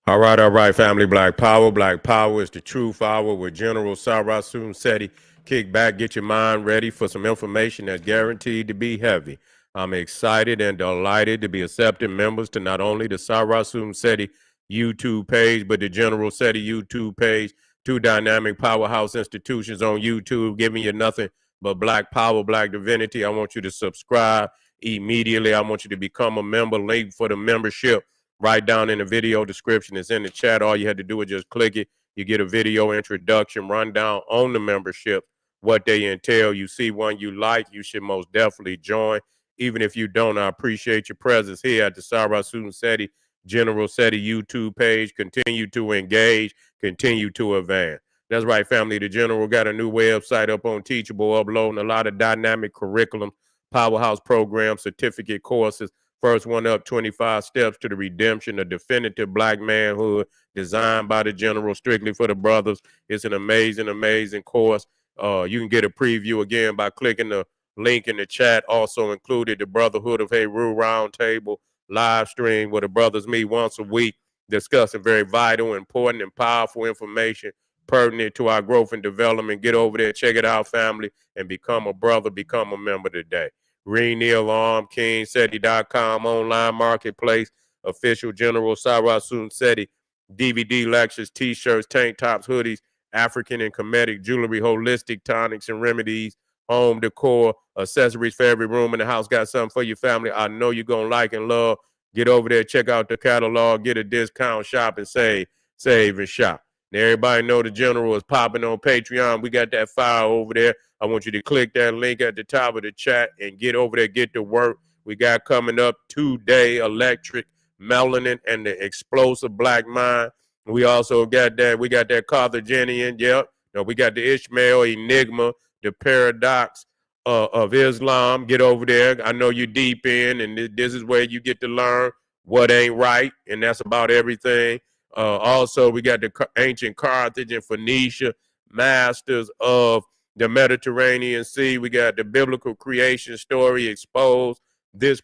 All right, family. Black Power. Black Power is the truth hour with General Sarasun Seti. Kick back, get your mind ready for some information that's guaranteed to be heavy. I'm excited and delighted to be accepting members to not only the Sarasun Seti YouTube page, but the General Seti YouTube page. Two dynamic powerhouse institutions on YouTube giving you nothing but black power, black divinity. I want you to subscribe immediately. I want you to become a member. Link for the membership right down in the video description. It's in the chat. All you had to do is just click it. You get a video introduction, rundown on the membership, what they entail. You see one you like, you should most definitely join. Even if you don't, I appreciate your presence here at the Sarasun Seti General Seti YouTube page. Continue to engage, continue to advance. That's right, family. The General got a new website up on Teachable, uploading a lot of dynamic curriculum, powerhouse programs, certificate courses. First one up, 25 Steps to the Redemption, a definitive black manhood designed by the General strictly for the brothers. It's an amazing, amazing course. You can get a preview again by clicking the link in the chat. Also included the Brotherhood of Heru Roundtable live stream where the brothers meet once a week discussing very vital, important, and powerful information pertinent to our growth and development. Get over there, check it out, family, and become a brother, become a member today. Neil Arm, KingSeti.com, online marketplace, official General Sarasun Seti, DVD lectures, t-shirts, tank tops, hoodies, African and Kemetic jewelry, holistic tonics and remedies, home decor, accessories for every room in the house. Got something for your family I know you're going to like and love. Get over there, check out the catalog, get a discount, shop, and save and shop. Now, everybody know the General is popping on Patreon. We got that file over there. I want you to click that link at the top of the chat and get over there, get to work. We got coming up today, Electric, Melanin, and the Explosive Black Mind. We also got that. We got that Carthaginian. Yep. No, we got the Ishmael Enigma, the Paradox of Islam. Get over there. I know you're deep in, and this is where you get to learn what ain't right, and that's about everything. Also, we got the ancient Carthage and Phoenicia, masters of the Mediterranean Sea. We got the biblical creation story exposed. This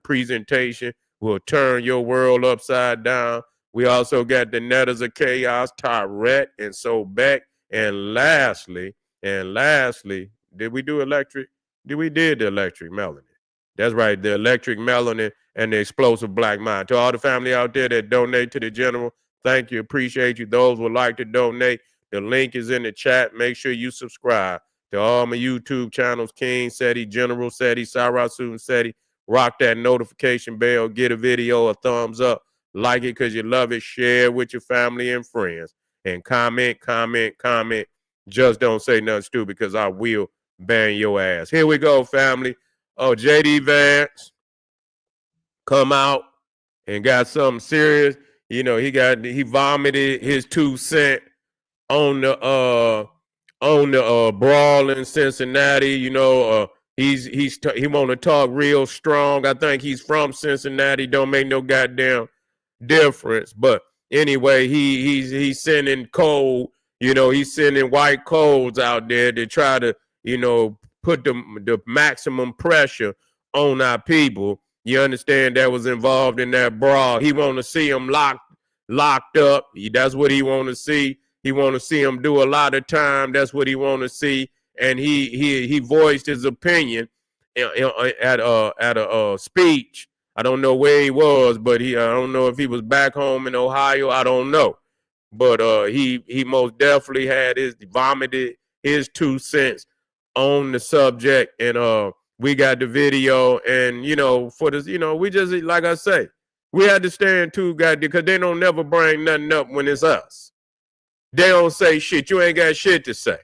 presentation will turn your world upside down. We also got the Netters of Chaos, Tyrett, and Sobek. And lastly, did we do electric? We did the electric melanin. That's right, the electric melanin and the explosive black mind. To all the family out there that donate to the General, thank you, appreciate you. Those would like to donate, the link is in the chat. Make sure you subscribe to all my YouTube channels, King Seti, General Seti, Sarasun Seti. Rock that notification bell, get a video a thumbs up, like it because you love it, share with your family and friends, and comment. Just don't say nothing stupid because I will bang your ass. Here we go, family. Oh, JD Vance come out and got something serious. You know, he vomited his 2 cents on the Brawl in Cincinnati. You know, he want to talk real strong. I think he's from Cincinnati. Don't make no goddamn difference. But anyway, he's sending cold. You know, he's sending white codes out there to try to, you know, put the maximum pressure on our people. You understand that was involved in that brawl. He want to see him locked up. That's what he want to see. He want to see him do a lot of time. That's what he want to see. And he voiced his opinion at a speech. I don't know where he was, but I don't know if he was back home in Ohio. I don't know. But he most definitely vomited his 2 cents on the subject, and we got the video. And you know, for this, you know, we just, like I say, we had to stand too, guys, because they don't never bring nothing up when it's us. They don't say shit. You ain't got shit to say.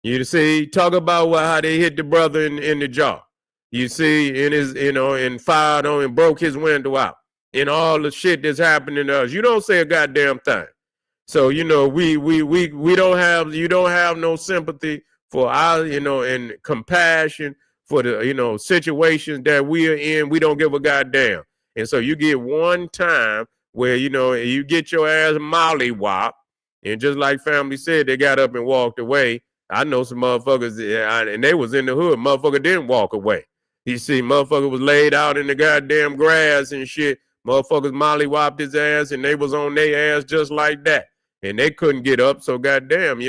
You see, talk about how they hit the brother in the jaw. You see, in his, you know, and fired on and broke his window out, and all the shit that's happening to us. You don't say a goddamn thing. So, you know, we don't have, you don't have no sympathy for our, you know, and compassion for the, you know, situations that we are in. We don't give a goddamn. And so you get one time where, you know, you get your ass mollywop, and just like family said, they got up and walked away. I know some motherfuckers, and they was in the hood. Motherfucker didn't walk away. You see, motherfucker was laid out in the goddamn grass and shit. Motherfuckers mollywopped his ass and they was on their ass just like that. And they couldn't get up, so goddamn,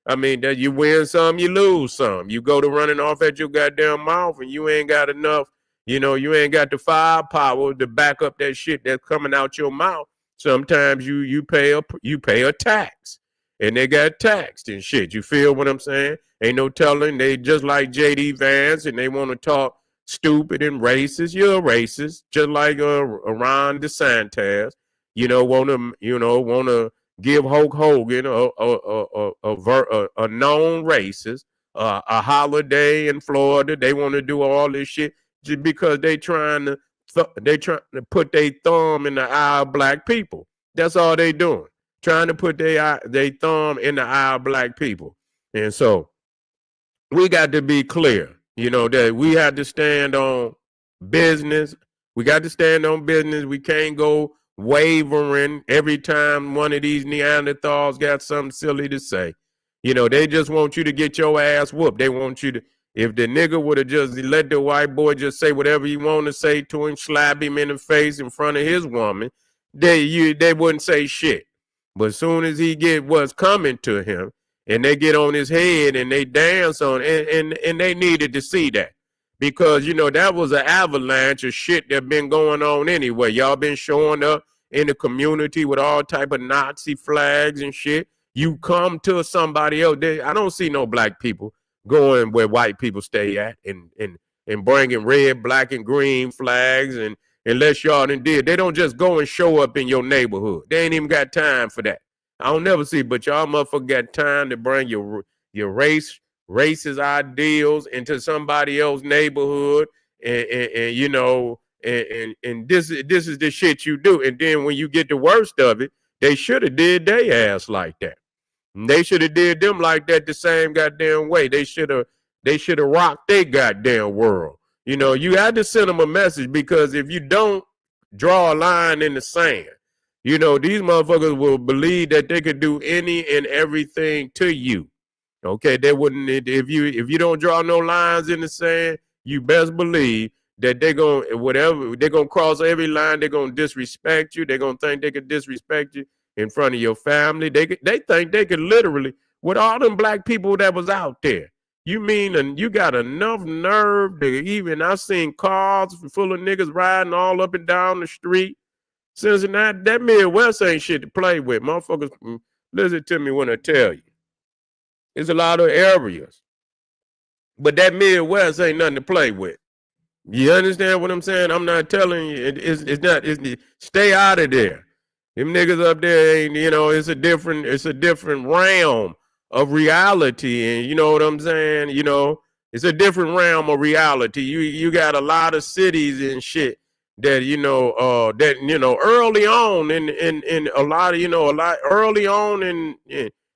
I mean, that you win some, you lose some. You go to running off at your goddamn mouth and you ain't got enough, you ain't got the firepower to back up that shit that's coming out your mouth. Sometimes you pay a tax. And they got taxed and shit. You feel what I'm saying? Ain't no telling. They just like JD Vance and they want to talk stupid and racist. You're a racist, just like Ron DeSantis. Want to give Hulk Hogan a known racist a holiday in Florida. They want to do all this shit just because they trying to put their thumb in the eye of black people. That's all they doing. Trying to put their thumb in the eye of black people. And so we got to be clear, that we have to stand on business. We got to stand on business. We can't go wavering every time one of these Neanderthals got something silly to say. They just want you to get your ass whooped. They want you to, if the nigga would have just let the white boy just say whatever he want to say to him, slap him in the face in front of his woman, they wouldn't say shit. But as soon as he get what's coming to him and they get on his head and they dance on and they needed to see that because, that was an avalanche of shit that been going on anyway. Y'all been showing up in the community with all type of Nazi flags and shit. You come to somebody else. I don't see no black people going where white people stay at and bringing red, black, and green flags and unless y'all done did. They don't just go and show up in your neighborhood. They ain't even got time for that. I don't never see, but y'all motherfucker got time to bring your racist ideals into somebody else's neighborhood and this is the shit you do. And then when you get the worst of it, they should have did their ass like that. And they should have did them like that the same goddamn way. They should have rocked their goddamn world. You had to send them a message because if you don't draw a line in the sand, these motherfuckers will believe that they could do any and everything to you. Okay, they wouldn't if you don't draw no lines in the sand, you best believe that they're gonna cross every line, they're gonna disrespect you, they're gonna think they could disrespect you in front of your family. They think they could literally, with all them black people that was out there. You mean, and you got enough nerve to even, I've seen cars full of niggas riding all up and down the street. Cincinnati, that Midwest ain't shit to play with. Motherfuckers, listen to me when I tell you. There's a lot of areas. But that Midwest ain't nothing to play with. You understand what I'm saying? I'm not telling you, stay out of there. Them niggas up there ain't, it's a different realm of reality, and you know what I'm saying? It's a different realm of reality. You got a lot of cities and shit that early on in a lot early on in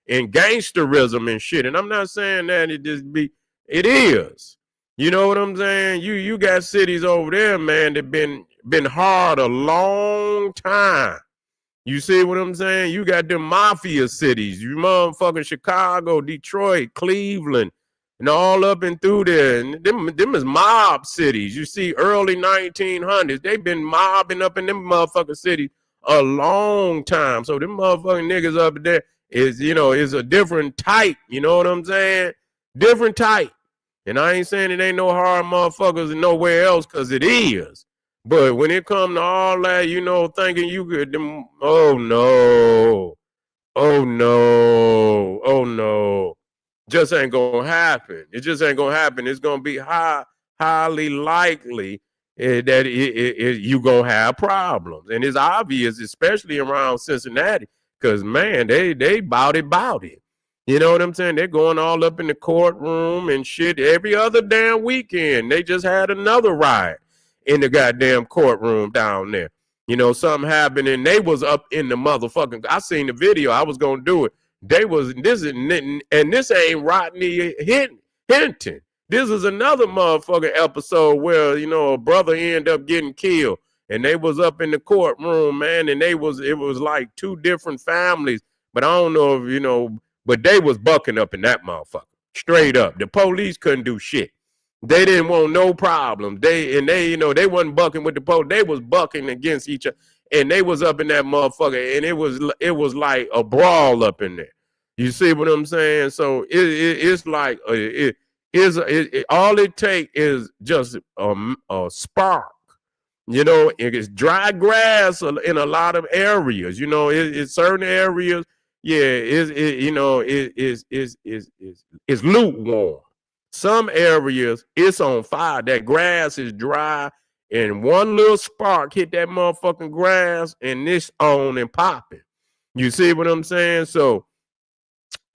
gangsterism and shit. And I'm not saying that it is. You know what I'm saying? You got cities over there, man, that been hard a long time. You see what I'm saying? You got them mafia cities. You motherfucking Chicago, Detroit, Cleveland, and all up and through there. And them is mob cities. You see, early 1900s, they been mobbing up in them motherfucking cities a long time. So them motherfucking niggas up there is a different type. You know what I'm saying? Different type. And I ain't saying it ain't no hard motherfuckers nowhere else, because it is. But when it come to all that, thinking you could, oh no, just ain't gonna happen. It just ain't gonna happen. It's gonna be highly likely that you gonna have problems, and it's obvious, especially around Cincinnati, because man, they bout it. You know what I'm saying? They're going all up in the courtroom and shit every other damn weekend. They just had another riot in the goddamn courtroom down there. Something happened and they was up in the motherfucking, I seen the video, I was gonna do it. This ain't Rodney Hinton. This is another motherfucking episode where, a brother ended up getting killed and they was up in the courtroom, man, and it was like two different families, but I don't know if, but they was bucking up in that motherfucker. Straight up. The police couldn't do shit. They didn't want no problem. They wasn't bucking with the police. They was bucking against each other, and they was up in that motherfucker, and it was like a brawl up in there. You see what I'm saying? So it's like all it take is just a spark. It's dry grass in a lot of areas. It's certain areas. Yeah, it's lukewarm. Some areas it's on fire. That grass is dry, and one little spark hit that motherfucking grass, and it's on and popping. You see what I'm saying? So,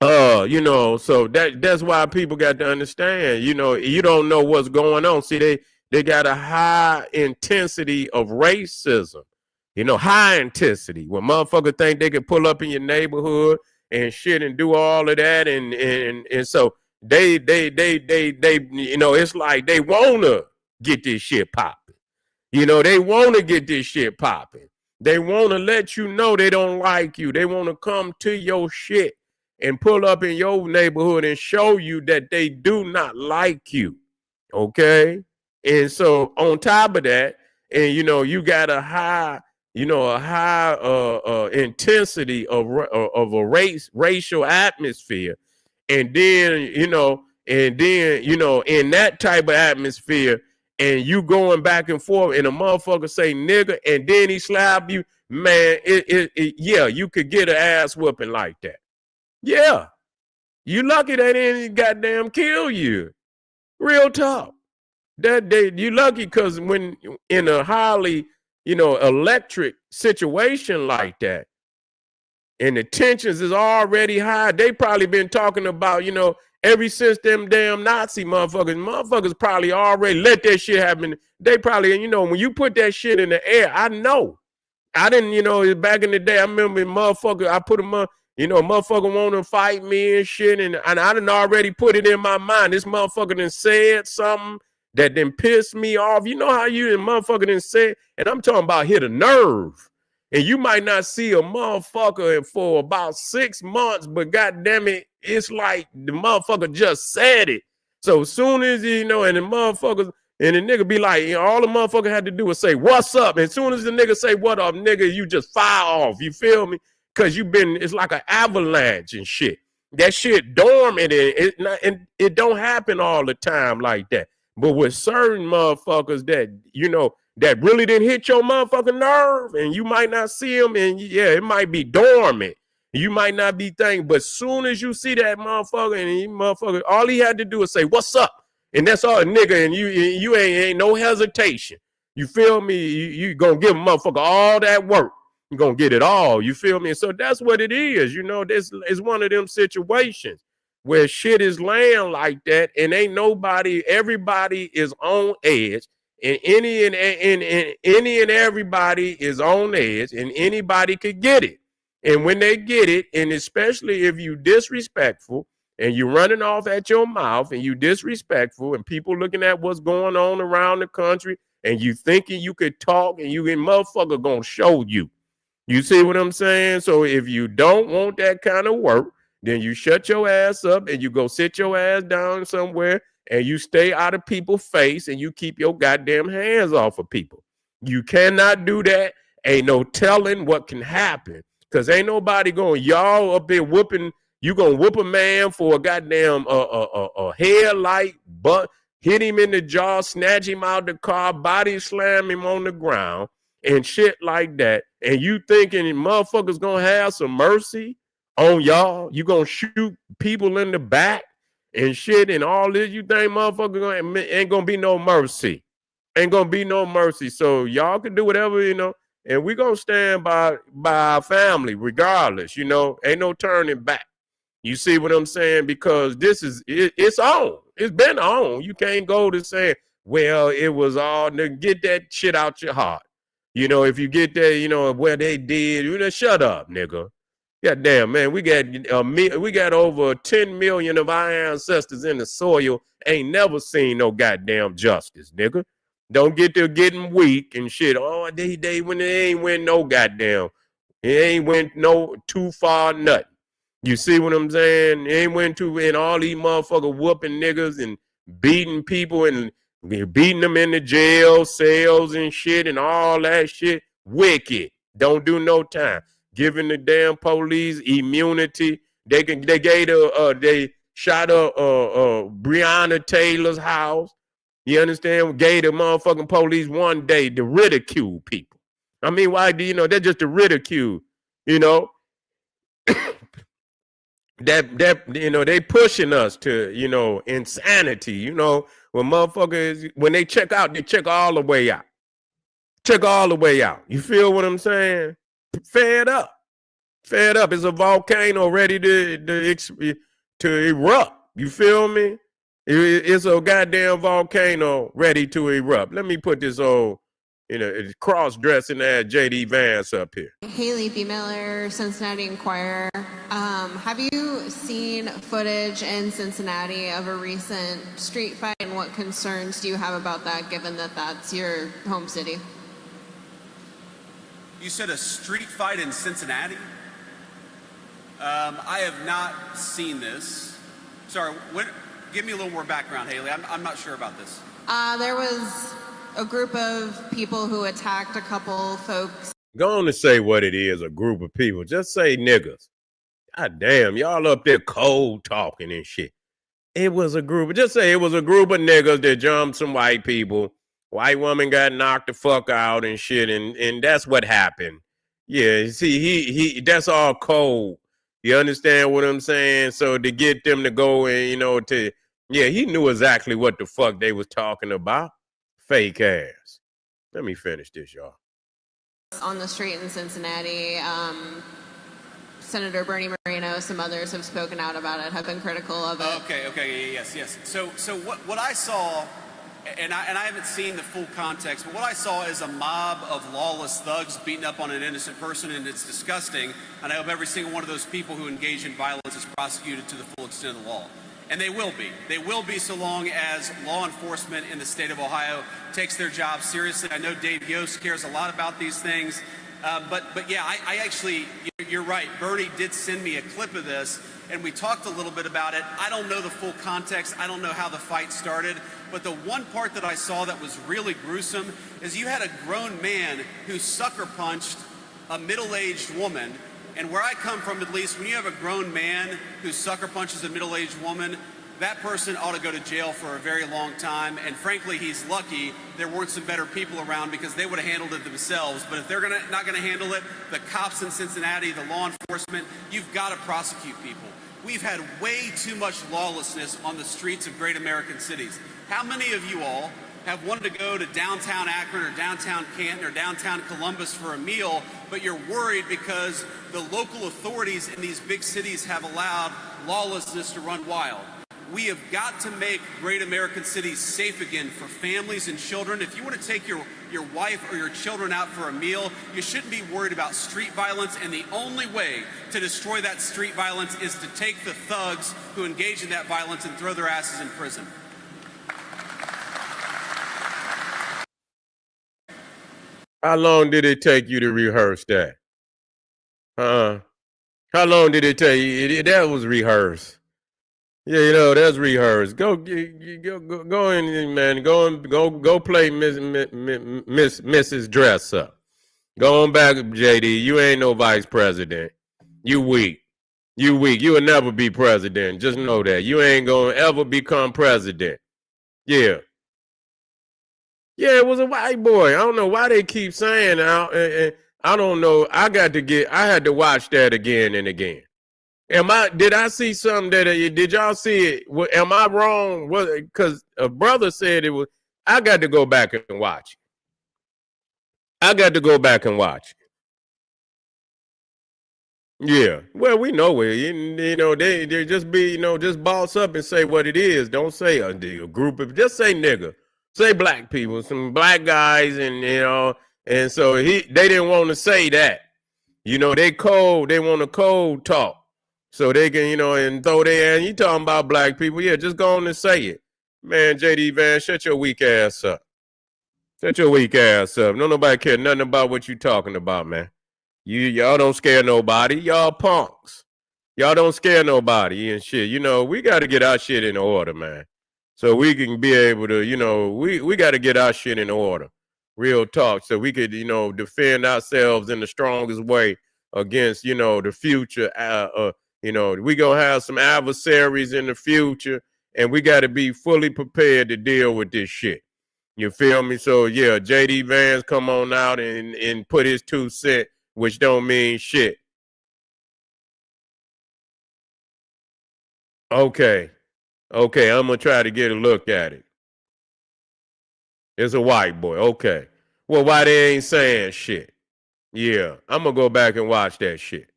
so that's why people got to understand. You don't know what's going on. See, they got a high intensity of racism. High intensity. When motherfuckers think they can pull up in your neighborhood and shit and do all of that, and so they it's like they wanna get this shit popping. They wanna get this shit popping. They wanna let you know they don't like you. They wanna come to your shit and pull up in your neighborhood and show you that they do not like you. Okay? And so on top of that, and you got a high intensity of a racial atmosphere. And then, in that type of atmosphere, and you going back and forth, and a motherfucker say nigga, and then he slap you, man, yeah, you could get an ass whooping like that. Yeah. You lucky they didn't goddamn kill you. Real talk. You lucky because when in a highly, electric situation like that, and the tensions is already high, they probably been talking about, ever since them damn Nazi motherfuckers probably already let that shit happen. They probably, when you put that shit in the air, I know. I didn't, back in the day, I remember motherfucker, I put a motherfucker want to fight me and shit, and I done already put it in my mind. This motherfucker done said something that then pissed me off. You know how you and motherfucker done said, and I'm talking about hit a nerve. And you might not see a motherfucker for about 6 months, but goddamn it, it's like the motherfucker just said it. So as soon as and the motherfuckers and the nigga be like, all the motherfucker had to do was say, "What's up?" And as soon as the nigga say, "What up, nigga?" you just fire off. You feel me? Because it's like an avalanche and shit. That shit dormant, and it don't happen all the time like that. But with certain motherfuckers that really didn't hit your motherfucking nerve, and you might not see them, and yeah, it might be dormant. You might not be thinking, but soon as you see that motherfucker, all he had to do is say, "What's up?" And that's all, nigga, and you ain't no hesitation. You feel me? You gonna give a motherfucker all that work. You're gonna get it all. You feel me? And so that's what it is. This is one of them situations where shit is laying like that, and ain't nobody, everybody is on edge. And any and everybody is on edge, and anybody could get it. And when they get it, and especially if you disrespectful and you running off at your mouth and you disrespectful, and people looking at what's going on around the country, and you thinking you could talk, and you and motherfucker gonna show you. You see what I'm saying? So if you don't want that kind of work, then you shut your ass up and you go sit your ass down somewhere, and you stay out of people's face, and you keep your goddamn hands off of people. You cannot do that. Ain't no telling what can happen, because ain't nobody going, y'all up there whooping. You gonna whoop a man for a goddamn headlight, but hit him in the jaw, snatch him out the car, body slam him on the ground, and shit like that. And you thinking motherfuckers gonna have some mercy on y'all? You gonna shoot people in the back and shit and all this? You think motherfucker ain't gonna be no mercy? Ain't gonna be no mercy. So y'all can do whatever, and we gonna stand by our family regardless. Ain't no turning back. You see what I'm saying? Because it's on. It's been on. You can't go to say, well, it was all, get that shit out your heart. If you get that, where they did, shut up, nigga. God damn, man, we got over 10 million of our ancestors in the soil. Ain't never seen no goddamn justice, nigga. Don't get to getting weak and shit. Oh, they when they ain't win no goddamn. It ain't went no too far nothing. You see what I'm saying? It ain't went too, and all these motherfucker whooping niggas and beating people and beating them in the jail cells and shit and all that shit. Wicked. Don't do no time. Giving the damn police immunity. They shot up Breonna Taylor's house. You understand? Gave the motherfucking police one day to ridicule people. I mean, why do you know? They're just to ridicule. You know, that you know they pushing us to insanity. You know, when motherfuckers when they check out, they check all the way out. Check all the way out. You feel what I'm saying? Fed up. Fed up. It's a volcano ready to erupt. You feel me? It's a goddamn volcano ready to erupt. Let me put this old, cross-dressing ass JD Vance up here. Haley B. Miller, Cincinnati Enquirer. Have you seen footage in Cincinnati of a recent street fight, and what concerns do you have about that, given that that's your home city? You said a street fight in Cincinnati? I have not seen this. Sorry, give me a little more background, Haley. I'm not sure about this. There was a group of people who attacked a couple folks. Go on to say what it is, a group of people. Just say niggas. God damn, y'all up there cold talking and shit. It was a group. Just say it was a group of niggas that jumped some white people. White woman got knocked the fuck out and shit, and that's what happened. Yeah, see, he that's all cold. You understand what I'm saying? So to get them to go and he knew exactly what the fuck they was talking about. Fake ass. Let me finish this, y'all. On the street in Cincinnati, Senator Bernie Moreno, some others have spoken out about it, have been critical of it. Okay, yes. So what I saw, and I haven't seen the full context, but what I saw is a mob of lawless thugs beating up on an innocent person, and it's disgusting. And I hope every single one of those people who engage in violence is prosecuted to the full extent of the law. And they will be. They will be so long as law enforcement in the state of Ohio takes their job seriously. I know Dave Yost cares a lot about these things. But yeah, I actually, you're right. Bernie did send me a clip of this, and we talked a little bit about it. I don't know the full context. I don't know how the fight started. But the one part that I saw that was really gruesome is you had a grown man who sucker punched a middle-aged woman. And where I come from, at least, when you have a grown man who sucker punches a middle-aged woman, that person ought to go to jail for a very long time. And frankly, he's lucky there weren't some better people around, because they would have handled it themselves. But if they're not going to handle it, the cops in Cincinnati, the law enforcement, you've got to prosecute people. We've had way too much lawlessness on the streets of great American cities. How many of you all have wanted to go to downtown Akron or downtown Canton or downtown Columbus for a meal, but you're worried because the local authorities in these big cities have allowed lawlessness to run wild? We have got to make great American cities safe again for families and children. If you want to take your wife or your children out for a meal, you shouldn't be worried about street violence, and the only way to destroy that street violence is to take the thugs who engage in that violence and throw their asses in prison. How long did it take you to rehearse that? How long did it take you? That was rehearsed. Yeah, that's rehearsed. Go in, man. Go play Mrs. Dress Up. Go on back, JD. You ain't no vice president. You weak. You weak. You will never be president. Just know that. You ain't gonna ever become president. Yeah. Yeah, it was a white boy. I don't know why they keep saying. I don't know. I had to watch that again and again. Did I see something that, did y'all see it? Am I wrong? Because a brother said it was, I got to go back and watch it. I got to go back and watch it. Yeah. Well, we know it. They just be, just boss up and say what it is. Don't say a group of, just say nigga. Say black people, some black guys, and so they didn't want to say that. They want to cold talk. So they can, and throw their, and you talking about black people, yeah, just go on and say it. Man, JD Vance, shut your weak ass up. Shut your weak ass up. No, nobody care nothing about what you talking about, man. Y'all don't scare nobody. Y'all punks. Y'all don't scare nobody and shit. We got to get our shit in order, man. so we can be able to, we got to get our shit in order. Real talk. So we could, defend ourselves in the strongest way against, the future. We going to have some adversaries in the future, and we got to be fully prepared to deal with this shit. You feel me? So, yeah, JD Vance come on out and put his 2 cents, which don't mean shit. Okay. Okay, I'm going to try to get a look at it. It's a white boy. Okay. Well, why they ain't saying shit? Yeah, I'm going to go back and watch that shit.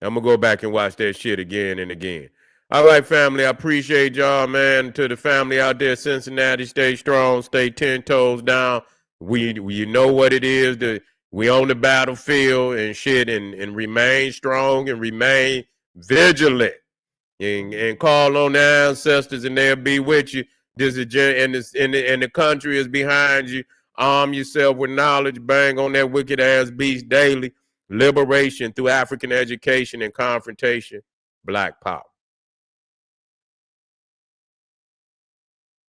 I'm going to go back and watch that shit again and again. All right, family, I appreciate y'all, man. To the family out there, Cincinnati, stay strong, stay 10 toes down. You know what it is. We on the battlefield and shit, and remain strong and remain vigilant. And call on the ancestors, and they'll be with you. This is and the country is behind you. Arm yourself with knowledge. Bang on that wicked ass beast daily. Liberation through African education and confrontation. Black power.